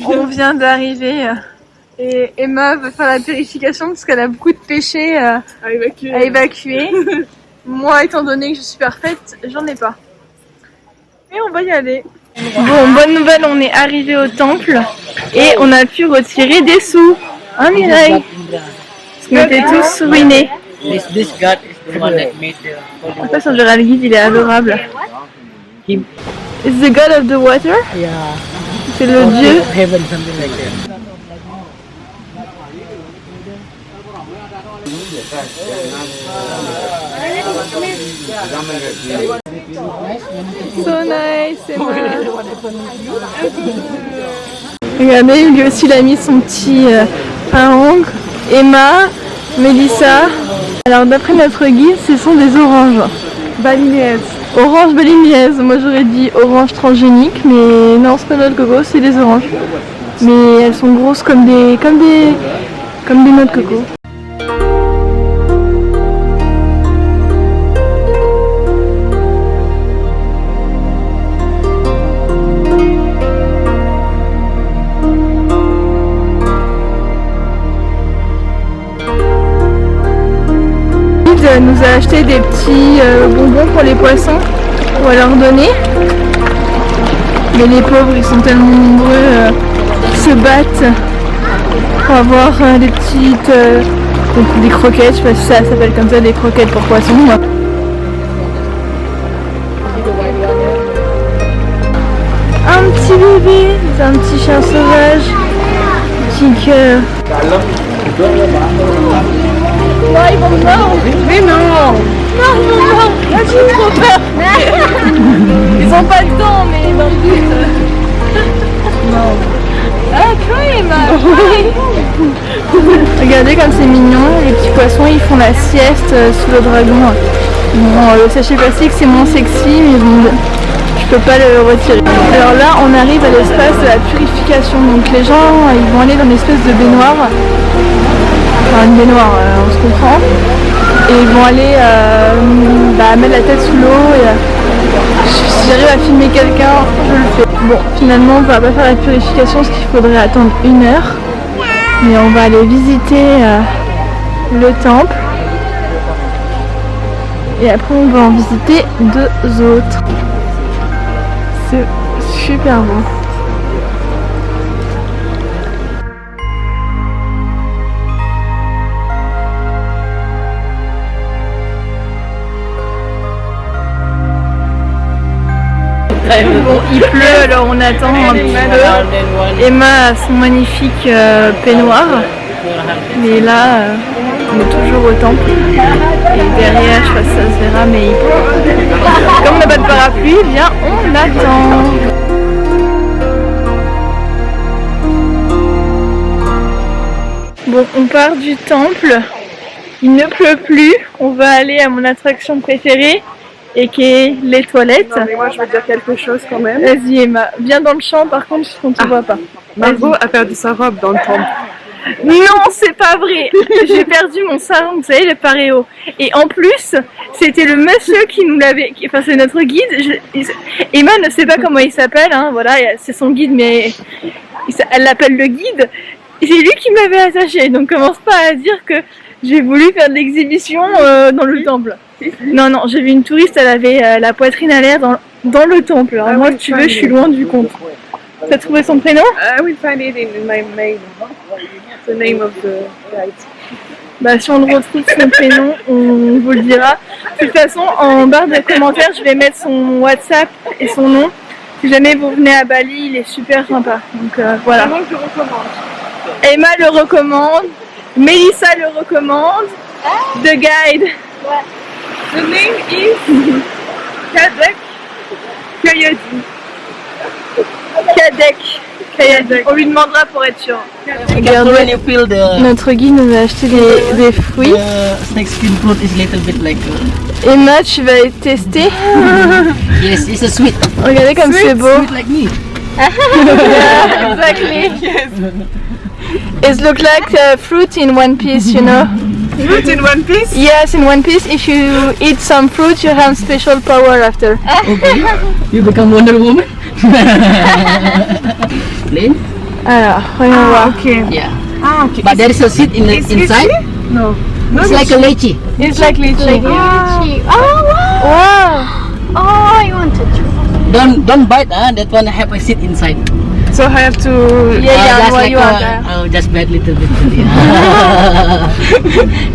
On vient d'arriver et Emma veut faire la purification parce qu'elle a beaucoup de péchés à évacuer. Moi, étant donné que je suis parfaite, j'en ai pas. Mais on va y aller. Bon, bonne nouvelle, on est arrivé au temple et on a pu retirer des sous. Hein, Mireille? Parce qu'on était tous ruinés. En fait, on dirait le guide, il est adorable. It's the god of the water? Yeah. C'est le dieu. Heaven, something like that. So nice, Emma. Regardez, lui aussi il a mis son petit pain à ongles. Emma, Mélissa. Alors d'après notre guide, ce sont des oranges balinaises. Orange balinaise, moi j'aurais dit orange transgénique, mais non, c'est pas noix de coco, c'est des oranges. Mais elles sont grosses comme des noix de coco. Nous a acheté des petits bonbons pour les poissons pour leur donner, mais les pauvres ils sont tellement nombreux, ils se battent pour avoir des petites des croquettes, je sais pas si ça s'appelle comme ça, des croquettes pour poissons. Un petit bébé, c'est un petit chien sauvage, petit cœur. Non, ils vont me mordre. Mais non. Non, ils vont me mordre. J'ai trop peur. Ils ont pas de dents, mais dans le but. Non. Ah, cry, Emma. Regardez comme c'est mignon. Les petits poissons, ils font la sieste sous le dragon. Bon, sachez pas que c'est moins sexy, mais bon, je peux pas le retirer. Alors là, on arrive à l'espace de la purification. Donc les gens, ils vont aller dans une espèce de baignoire. Enfin, une baignoire, on se comprend. Et ils vont aller mettre la tête sous l'eau. Si j'arrive à filmer quelqu'un, je le fais. Bon, finalement, on va pas faire la purification parce qu'il faudrait attendre 1 heure. Mais on va aller visiter le temple. Et après, on va en visiter 2 autres. C'est super bon. Bon, il pleut, alors on attend un petit peu. Emma a son magnifique peignoir. Mais là, on est toujours au temple. Et derrière, je sais pas si ça se verra, mais il pleut. Comme on n'a pas de parapluie, eh bien on attend. Bon, on part du temple. Il ne pleut plus. On va aller à mon attraction préférée. Et qui est les toilettes. Non, mais moi je veux dire quelque chose quand même. Vas-y Emma, viens dans le champ par contre, on ne te voit pas. Margot a perdu sa robe dans le temple. Non, c'est pas vrai. J'ai perdu mon sarong, vous savez, le paréo. Et en plus, c'était le monsieur qui nous l'avait... Enfin, c'est notre guide. Emma ne sait pas comment il s'appelle, hein, voilà, c'est son guide, mais elle l'appelle le guide. Et c'est lui qui m'avait attaché, donc commence pas à dire que j'ai voulu faire de l'exhibition dans le temple. Non, non, j'ai vu une touriste, elle avait la poitrine à l'air dans le temple. Alors moi, si tu veux, je suis loin du compte. Tu as trouvé son prénom? I will find it in my mail. The name of the guide. Bah, si on le retrouve son prénom, on vous le dira. De toute façon, en barre de commentaires, je vais mettre son WhatsApp et son nom. Si jamais vous venez à Bali, il est super sympa. Donc voilà. Moi, je recommande. Emma le recommande. Mélissa le recommande. The guide. The name is Kadek Kayadi. Kadek. On lui demandera pour être sûr. Regardez, when you feel the Notre guide nous a acheté des fruits. snake skin fruit is little bit like Emma, tu vas tester. yes, it's a sweet. Regardez comme c'est beau. Sweet like me. Yeah, exactly. It looks like fruit in one piece, you know. Fruit in one piece? Yes, in one piece. If you eat some fruit, you have special power after. Okay. You become Wonder Woman. Plain? Alors, voyons voir. Okay. Yeah. Ah, okay. But there is a seed in the It's inside. No. It's like a lychee. It's like lychee. Oh wow! Wow. Oh, I want to try. Don't bite. That one have a seed inside. So I have to... Yeah, just what like you want. just bite little bit.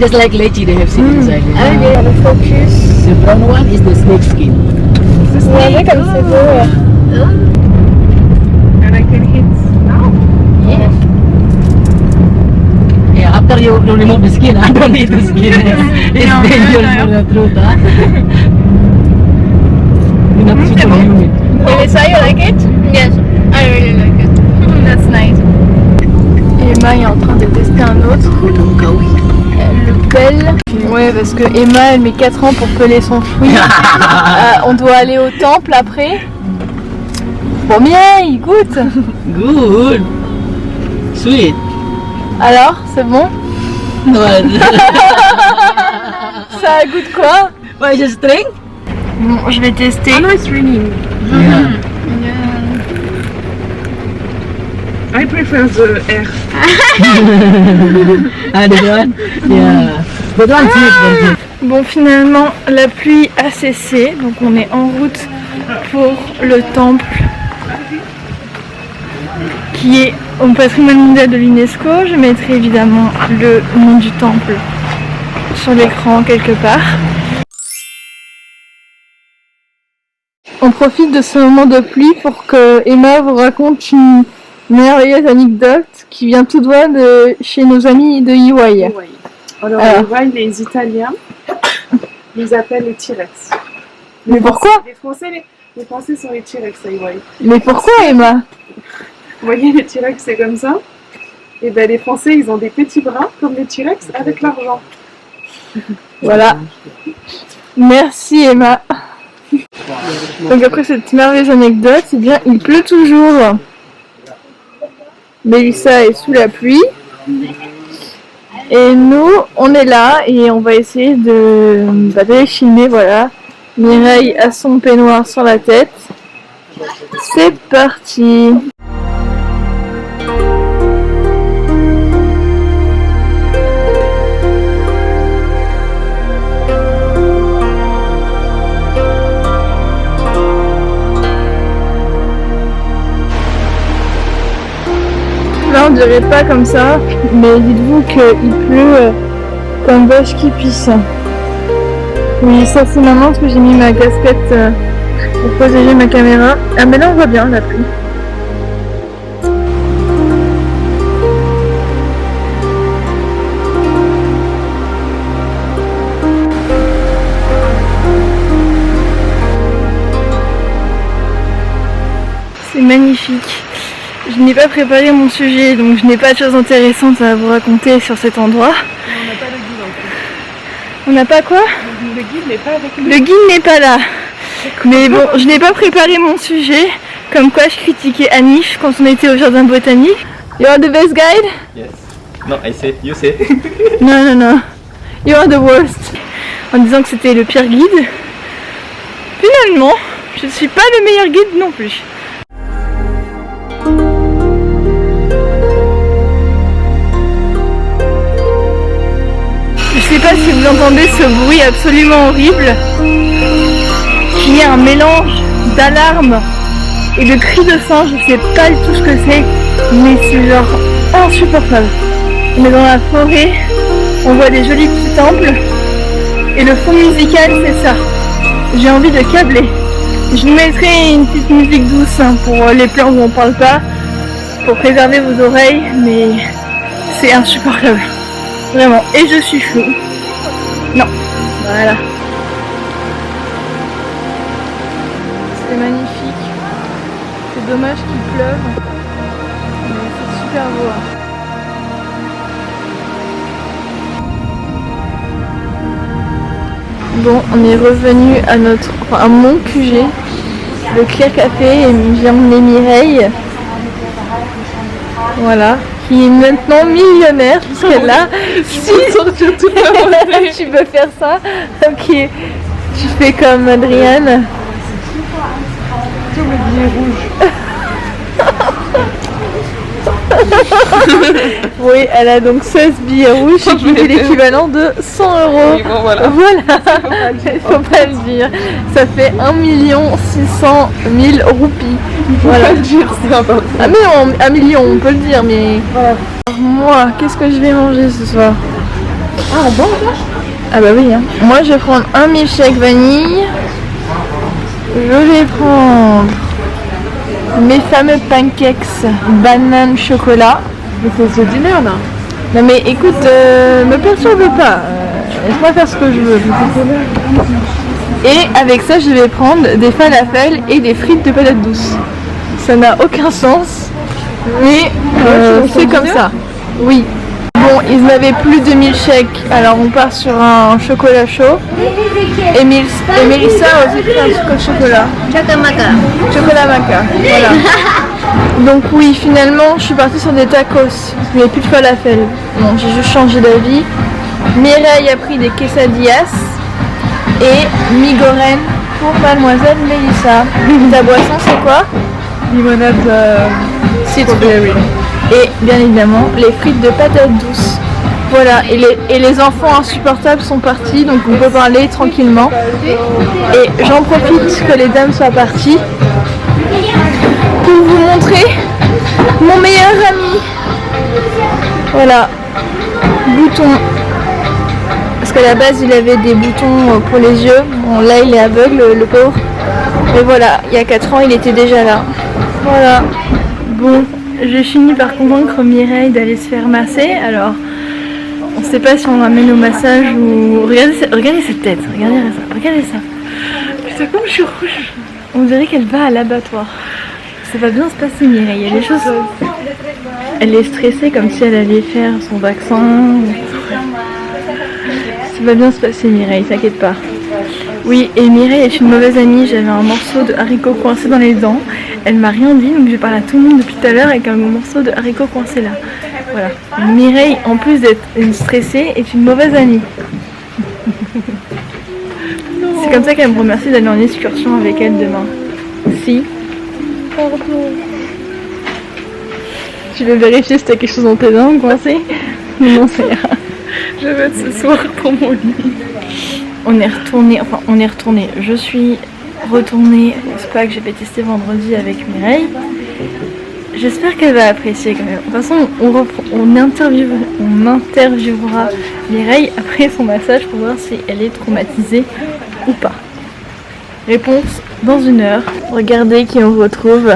Just like lychee, they have seed inside. Okay, on the focus. The brown one is the snake skin. Regardez comme c'est beau. And I can hit now? Yes. Yeah, after you remove the skin, I don't eat the skin. It's dangerous for the throat. You're not super humid. Melissa, you like it? Yes, I really like it. That's nice. Emma est en train de tester un autre. Elle le pèle. Ouais, parce que Emma, elle met 4 ans pour peler son fruit. On doit aller au temple après. Bon, bien, il goûte. Good. Sweet. Alors, c'est bon? What? Ça goûte quoi? Why is it string? Bon, je vais tester. Oh no, it's raining. Yeah. I prefer the air. This one? Yeah. But one sweet. Bon, finalement, la pluie a cessé, donc on est en route pour le temple qui est au patrimoine mondial de l'UNESCO. Je mettrai évidemment le nom du temple sur l'écran quelque part. On profite de ce moment de pluie pour que Emma vous raconte une merveilleuse anecdote qui vient tout droit de chez nos amis de EY. Oui. Alors, les Italiens les appellent les T-Rex. Mais pourquoi? Les Français sont les T-Rex à EY. Mais pourquoi, Emma? Vous voyez, les T-Rex c'est comme ça. Et ben les Français ils ont des petits bras comme les T-Rex avec l'argent. Voilà. Merci Emma. Donc après cette merveilleuse anecdote, eh bien il pleut toujours. Mélissa est sous la pluie. Et nous, on est là et on va essayer de les filmer, voilà. Mireille a son peignoir sur la tête. C'est parti. Là on dirait pas comme ça, mais dites-vous qu'il pleut comme vache qui pisse. Oui, ça c'est maintenant parce que j'ai mis ma casquette pour protéger ma caméra. Ah mais là on voit bien la pluie. C'est magnifique. Je n'ai pas préparé mon sujet, donc je n'ai pas de choses intéressantes à vous raconter sur cet endroit. On n'a pas le guide en plus. On n'a pas quoi? Le guide n'est pas avec nous. Le guide n'est pas là. Mais bon, je n'ai pas préparé mon sujet, comme quoi je critiquais Anish quand on était au jardin botanique. You are the best guide? Yes. No, I said, you said. Non, non, non. You are the worst. En disant que c'était le pire guide. Finalement, je ne suis pas le meilleur guide non plus. Je sais pas si vous entendez ce bruit absolument horrible qui est un mélange d'alarme et de cris de singe. Je sais pas du tout ce que c'est, mais c'est genre insupportable. On est dans la forêt, on voit des jolis petits temples et le fond musical c'est ça. J'ai envie de câbler. Je vous mettrai une petite musique douce pour les plans où on parle pas, pour préserver vos oreilles, mais c'est insupportable. Vraiment. Et je suis chou. Non. Voilà. C'est magnifique. C'est dommage qu'il pleuve. Mais c'est super beau. Bon, on est revenu à mon QG, le Clear Café, et j'ai emmené Mireille. Voilà. qui est maintenant millionnaire puisqu'elle a tu peux faire ça. Ok, tu fais comme Adrienne. Oui, elle a donc 16 billets rouges qui fait l'équivalent de 100 €. Oui, bon, voilà. Il faut pas le dire. Ça fait 1 600 000 roupies. Voilà. Ah mais 1 million, on peut le dire, mais... Voilà. Moi, qu'est-ce que je vais manger ce soir? Ah, on mange là? Ah bah oui, hein. Moi je vais prendre un milkshake vanille. Je vais prendre mes fameux pancakes banane chocolat. Mais c'est ce dîner là. Non mais écoute, me perturbe pas. Laisse-moi faire ce que je veux. Et avec ça, je vais prendre des falafels et des frites de patates douces. Ça n'a aucun sens, mais c'est comme ça. Oui. Bon, ils n'avaient plus de milkshake, alors on part sur un chocolat chaud. Et Mélissa a aussi pris un sucre de chocolat. Chocolat maca, voilà. Donc oui, finalement, je suis partie sur des tacos. Il n'y avait plus de falafel. Bon, j'ai juste changé d'avis. Mireille a pris des quesadillas et Migorène pour mademoiselle Mélissa. Ta boisson, c'est quoi? Limonade Strawberry. Et bien évidemment, les frites de patates douces. Voilà, et les enfants insupportables sont partis, donc on peut parler tranquillement. Et j'en profite que les dames soient parties pour vous montrer mon meilleur ami. Voilà, bouton. Parce qu'à la base il avait des boutons pour les yeux. Bon là il est aveugle, le pauvre. Mais voilà, il y a 4 ans il était déjà là. Voilà. Bon, j'ai fini par convaincre Mireille d'aller se faire masser. Alors, on sait pas si on ramène au massage ou... Regardez cette tête, regardez ça. Putain, comme je suis rouge. On dirait qu'elle va à l'abattoir. Ça va bien se passer, Mireille. Il y a des choses... Elle est stressée comme si elle allait faire son vaccin. Ça va bien se passer, Mireille, t'inquiète pas. Oui, et Mireille est une mauvaise amie. J'avais un morceau de haricot coincé dans les dents. Elle m'a rien dit, donc je parle à tout le monde depuis tout à l'heure avec un morceau de haricot coincé là. Voilà. Mireille, en plus d'être une stressée, est une mauvaise amie. C'est comme ça qu'elle me remercie d'aller en excursion avec elle demain. Si. Pardon. Tu veux vérifier si t'as quelque chose dans tes dents coincé? Non, ça ira. Je vais être ce soir dans mon lit. On est retourné. Je suis retournée au spa que j'avais testé vendredi avec Mireille. J'espère qu'elle va apprécier quand même. De toute façon, on interviewera Mireille après son massage pour voir si elle est traumatisée ou pas. Réponse dans 1 heure. Regardez qui on retrouve.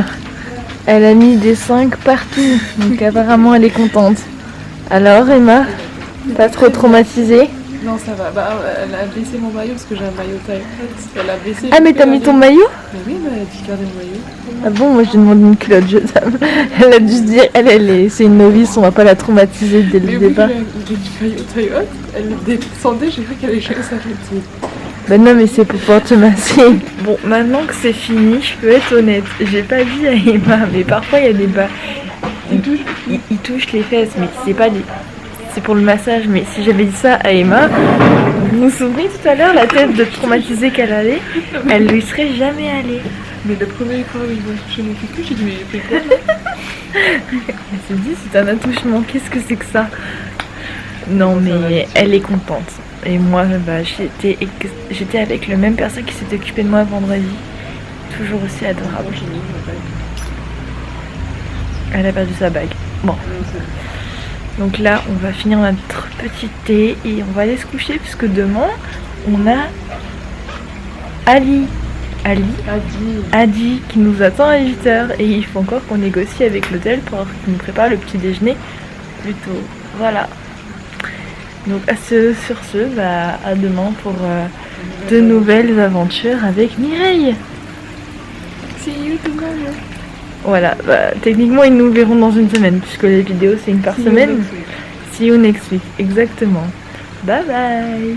Elle a mis des 5 partout, donc apparemment elle est contente. Alors Emma, pas trop traumatisée? Non, ça va. Bah, elle a baissé mon maillot parce que j'ai un maillot taille. Elle a baissé. Ah mais t'as mis ton maillot? Mais oui, mais elle a dit garder le maillot. Ah bon, moi je demande une culotte jetable. Elle a dû se dire, c'est une novice, on va pas la traumatiser dès le départ. Mais oui, du maillot taille haute, elle descendait, j'ai cru qu'elle allait chercher sa fatigue. Bah non mais c'est pour pouvoir te masser. Bon, maintenant que c'est fini, je peux être honnête. J'ai pas dit à Emma, mais parfois il y a des bas. Il touche les fesses, mais c'est pas des... C'est pour le massage, mais si j'avais dit ça à Emma, vous vous souvenez tout à l'heure la tête de traumatisée qu'elle allait, elle lui serait jamais allée. Mais le premier fois où il va toucher mon cul, j'ai dit mais il fait quoi là? Elle s'est dit c'est un attouchement, qu'est-ce que c'est que ça? Non mais elle est contente. Et moi bah, j'étais avec la même personne qui s'est occupée de moi vendredi. Toujours aussi adorable. Elle a perdu sa bague. Bon. Donc là, on va finir notre petit thé et on va aller se coucher puisque demain, on a Adi qui nous attend à 8h et il faut encore qu'on négocie avec l'hôtel pour qu'il nous prépare le petit déjeuner plus tôt. Voilà. Donc sur ce, bah, à demain pour de nouvelles aventures avec Mireille. See you tomorrow. Voilà, bah, techniquement ils nous verront dans 1 semaine puisque les vidéos c'est 1 par semaine. See you next week, exactement. Bye bye.